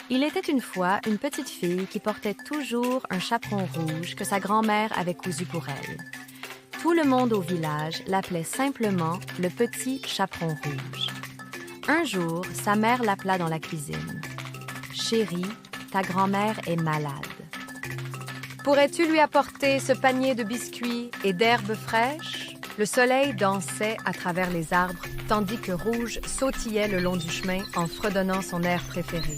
Il était une fois une petite fille qui portait toujours un chaperon rouge que sa grand-mère avait cousu pour elle. Tout le monde au village l'appelait simplement le petit chaperon rouge. Un jour, sa mère l'appela dans la cuisine. « Chérie, ta grand-mère est malade. Pourrais-tu lui apporter ce panier de biscuits et d'herbes fraîches? » Le soleil dansait à travers les arbres, tandis que Rouge sautillait le long du chemin en fredonnant son air préféré.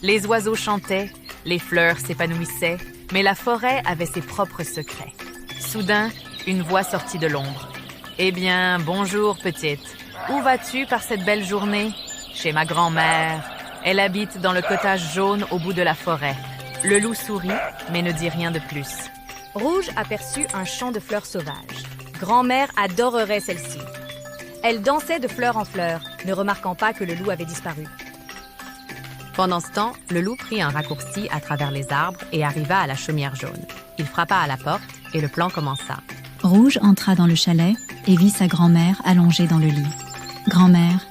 Les oiseaux chantaient, les fleurs s'épanouissaient, mais la forêt avait ses propres secrets. Soudain, une voix sortit de l'ombre. « Eh bien, bonjour, petite. Où vas-tu par cette belle journée? »« Chez ma grand-mère. Elle habite dans le cottage jaune au bout de la forêt. » Le loup sourit, mais ne dit rien de plus. Rouge aperçut un champ de fleurs sauvages. Grand-mère adorerait celle-ci. Elle dansait de fleur en fleur, ne remarquant pas que le loup avait disparu. Pendant ce temps, le loup prit un raccourci à travers les arbres et arriva à la chaumière jaune. Il frappa à la porte et le plan commença. Rouge entra dans le chalet et vit sa grand-mère allongée dans le lit. « Grand-mère,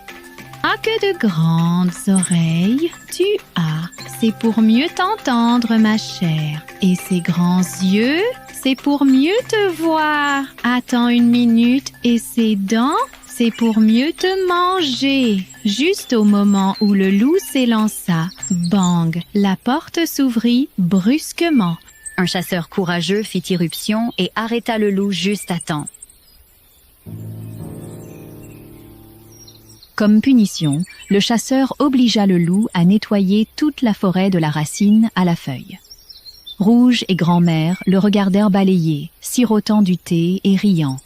ah que de grandes oreilles tu as, c'est pour mieux t'entendre ma chère. Et ces grands yeux, c'est pour mieux te voir. Attends une minute et ces dents, c'est pour mieux te manger. » Juste au moment où le loup s'élança, bang, la porte s'ouvrit brusquement. Un chasseur courageux fit irruption et arrêta le loup juste à temps. Comme punition, le chasseur obligea le loup à nettoyer toute la forêt de la racine à la feuille. Rouge et grand-mère le regardèrent balayer, sirotant du thé et riant.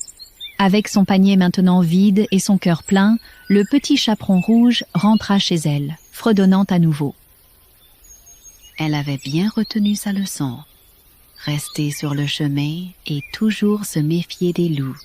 Avec son panier maintenant vide et son cœur plein, le petit chaperon rouge rentra chez elle, fredonnant à nouveau. Elle avait bien retenu sa leçon. Rester sur le chemin et toujours se méfier des loups.